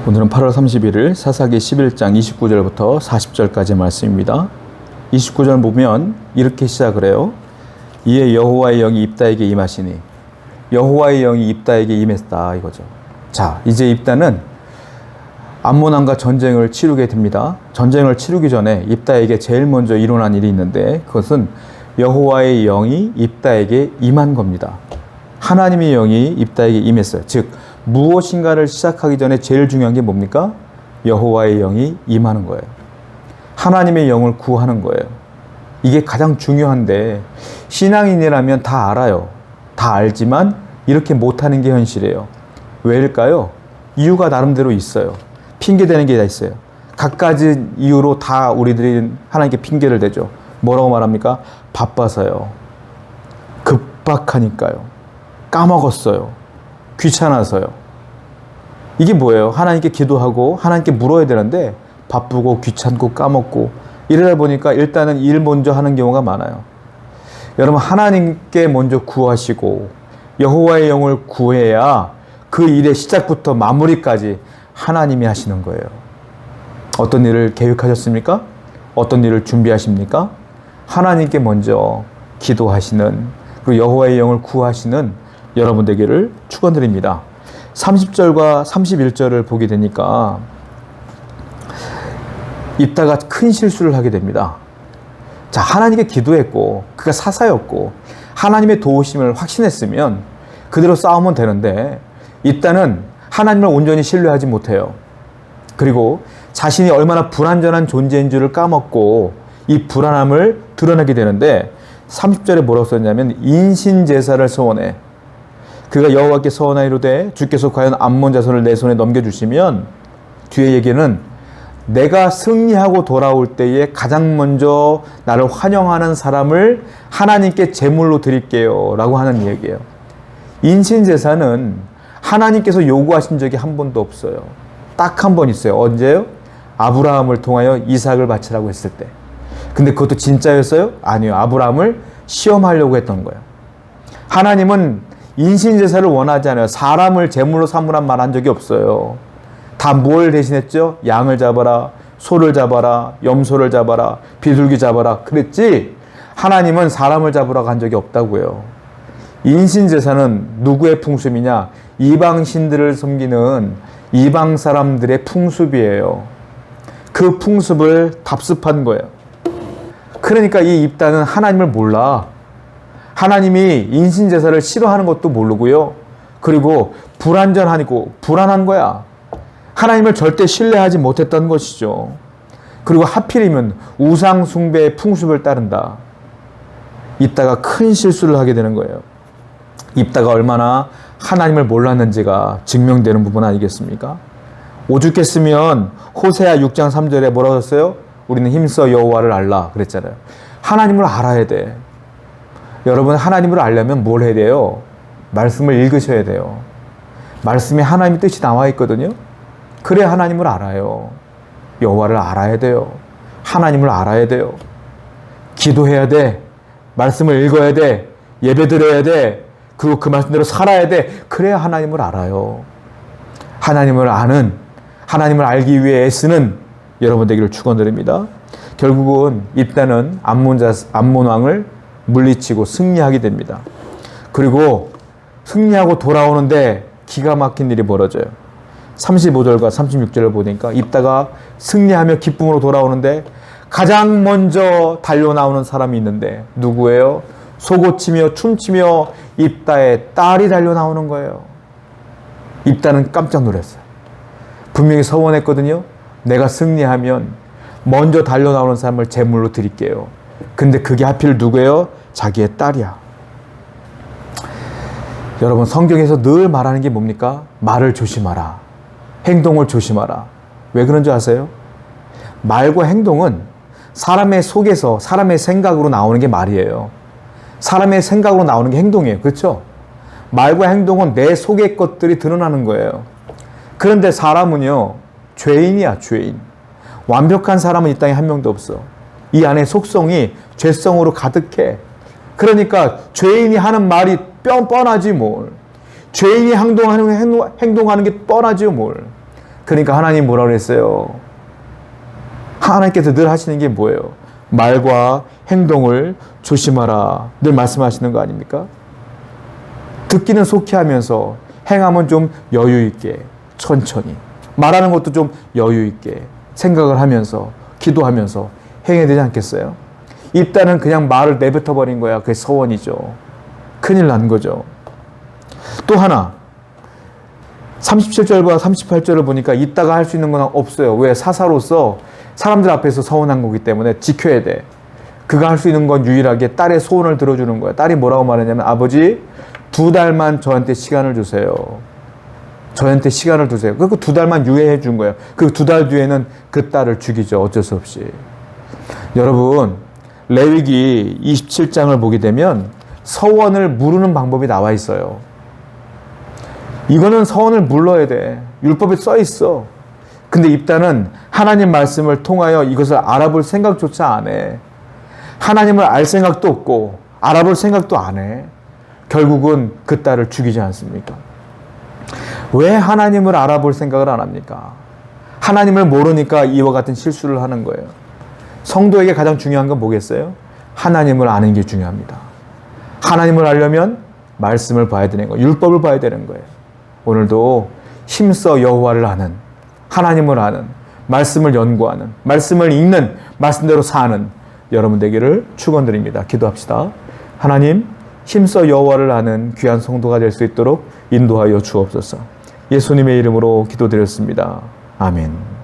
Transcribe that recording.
오늘은 8월 31일 사사기 11장 29절부터 40절까지 말씀입니다. 29절 보면 이렇게 시작을 해요. 이에 여호와의 영이 입다에게 임하시니, 여호와의 영이 입다에게 임했다 이거죠. 자, 이제 입다는 암몬 왕과 전쟁을 치르게 됩니다. 전쟁을 치르기 전에 입다에게 제일 먼저 일어난 일이 있는데, 그것은 여호와의 영이 입다에게 임한 겁니다. 하나님의 영이 입다에게 임했어요. 즉 무엇인가를 시작하기 전에 제일 중요한 게 뭡니까? 여호와의 영이 임하는 거예요. 하나님의 영을 구하는 거예요. 이게 가장 중요한데, 신앙인이라면 다 알아요. 다 알지만 이렇게 못하는 게 현실이에요. 왜일까요? 이유가 나름대로 있어요. 핑계대는 게 다 있어요. 각가지 이유로 다 우리들이 하나님께 핑계를 대죠. 뭐라고 말합니까? 바빠서요. 급박하니까요. 까먹었어요. 귀찮아서요. 이게 뭐예요? 하나님께 기도하고 하나님께 물어야 되는데 바쁘고 귀찮고 까먹고 이러다 보니까 일단은 일 먼저 하는 경우가 많아요. 여러분, 하나님께 먼저 구하시고 여호와의 영을 구해야 그 일의 시작부터 마무리까지 하나님이 하시는 거예요. 어떤 일을 계획하셨습니까? 어떤 일을 준비하십니까? 하나님께 먼저 기도하시는, 그리고 여호와의 영을 구하시는 여러분 되기를 축원드립니다. 30절과 31절을 보게 되니까 입다가 큰 실수를 하게 됩니다. 자, 하나님께 기도했고 그가 사사였고 하나님의 도우심을 확신했으면 그대로 싸우면 되는데, 입다는 하나님을 온전히 신뢰하지 못해요. 그리고 자신이 얼마나 불완전한 존재인 줄을 까먹고 이 불안함을 드러내게 되는데, 30절에 뭐라고 썼냐면 인신제사를 서원해. 그가 여호와께 서원하이로되 주께서 과연 암몬 자손을 내 손에 넘겨주시면, 뒤에 얘기는 내가 승리하고 돌아올 때에 가장 먼저 나를 환영하는 사람을 하나님께 제물로 드릴게요 라고 하는 얘기예요. 인신제사는 하나님께서 요구하신 적이 한 번도 없어요. 딱 한 번 있어요. 언제요? 아브라함을 통하여 이삭을 바치라고 했을 때. 근데 그것도 진짜였어요? 아니요. 아브라함을 시험하려고 했던 거예요. 하나님은 인신제사를 원하지 않아요. 사람을 제물로 삼으란 말 한 적이 없어요. 다 뭘 대신했죠? 양을 잡아라, 소를 잡아라, 염소를 잡아라, 비둘기 잡아라 그랬지, 하나님은 사람을 잡으라고 한 적이 없다고요. 인신제사는 누구의 풍습이냐? 이방 신들을 섬기는 이방 사람들의 풍습이에요. 그 풍습을 답습한 거예요. 그러니까 이 입다는 하나님을 몰라. 하나님이 인신제사를 싫어하는 것도 모르고요. 그리고 불완전하고 불안한 거야. 하나님을 절대 신뢰하지 못했던 것이죠. 그리고 하필이면 우상 숭배의 풍습을 따른다. 입다가 큰 실수를 하게 되는 거예요. 입다가 얼마나 하나님을 몰랐는지가 증명되는 부분 아니겠습니까? 오죽했으면 호세아 6장 3절에 뭐라고 했어요? 우리는 힘써 여호와를 알라 그랬잖아요. 하나님을 알아야 돼. 여러분, 하나님을 알려면 뭘 해야 돼요? 말씀을 읽으셔야 돼요. 말씀에 하나님의 뜻이 나와 있거든요. 그래야 하나님을 알아요. 여호와를 알아야 돼요. 하나님을 알아야 돼요. 기도해야 돼. 말씀을 읽어야 돼. 예배 드려야 돼. 그리고 그 말씀대로 살아야 돼. 그래야 하나님을 알아요. 하나님을 아는, 하나님을 알기 위해 애쓰는 여러분 되기를 축원드립니다. 결국은 입다는 암몬 왕을 물리치고 승리하게 됩니다. 그리고 승리하고 돌아오는데 기가 막힌 일이 벌어져요. 35절과 36절을 보니까 입다가 승리하며 기쁨으로 돌아오는데 가장 먼저 달려나오는 사람이 있는데 누구예요? 소고치며 춤추며 입다의 딸이 달려나오는 거예요. 입다는 깜짝 놀랐어요. 분명히 서원했거든요. 내가 승리하면 먼저 달려나오는 사람을 제물로 드릴게요. 근데 그게 하필 누구예요? 자기의 딸이야. 여러분, 성경에서 늘 말하는 게 뭡니까? 말을 조심하라. 행동을 조심하라. 왜 그런 줄 아세요? 말과 행동은 사람의 속에서 사람의 생각으로 나오는 게 말이에요. 사람의 생각으로 나오는 게 행동이에요. 그렇죠? 말과 행동은 내 속의 것들이 드러나는 거예요. 그런데 사람은요, 죄인이야, 죄인. 완벽한 사람은 이 땅에 한 명도 없어. 이 안에 속성이 죄성으로 가득해. 그러니까 죄인이 하는 말이 뻔하지 뭘. 죄인이 행동하는 게 뻔하지요 뭘. 그러니까 하나님 뭐라 그랬어요? 하나님께서 늘 하시는 게 뭐예요? 말과 행동을 조심하라. 늘 말씀하시는 거 아닙니까? 듣기는 속히 하면서 행함은 좀 여유 있게 천천히. 말하는 것도 좀 여유 있게 생각을 하면서 기도하면서 행해야 되지 않겠어요? 입다는 그냥 말을 내뱉어 버린 거야. 그게 서원이죠. 큰일 난 거죠. 또 하나 37절과 38절을 보니까 이따가 할 수 있는 건 없어요. 왜? 사사로서 사람들 앞에서 서원한 거기 때문에 지켜야 돼. 그가 할 수 있는 건 유일하게 딸의 소원을 들어주는 거야. 딸이 뭐라고 말했냐면 아버지 2달만 저한테 시간을 주세요. 저한테 시간을 주세요. 그 2달만 유예해 준 거예요. 그 2달 뒤에는 그 딸을 죽이죠. 어쩔 수 없이. 여러분 레위기 27장을 보게 되면 서원을 물으는 방법이 나와 있어요. 이거는 서원을 물러야 돼. 율법에 써 있어. 근데 입다는 하나님 말씀을 통하여 이것을 알아볼 생각조차 안 해. 하나님을 알 생각도 없고 알아볼 생각도 안 해. 결국은 그 딸을 죽이지 않습니까? 왜 하나님을 알아볼 생각을 안 합니까? 하나님을 모르니까 이와 같은 실수를 하는 거예요. 성도에게 가장 중요한 건 뭐겠어요? 하나님을 아는 게 중요합니다. 하나님을 알려면 말씀을 봐야 되는 거예요. 율법을 봐야 되는 거예요. 오늘도 힘써 여호와를 아는, 하나님을 아는, 말씀을 연구하는, 말씀을 읽는, 말씀대로 사는 여러분 되기를 축원드립니다. 기도합시다. 하나님, 힘써 여호와를 아는 귀한 성도가 될 수 있도록 인도하여 주옵소서. 예수님의 이름으로 기도드렸습니다. 아멘.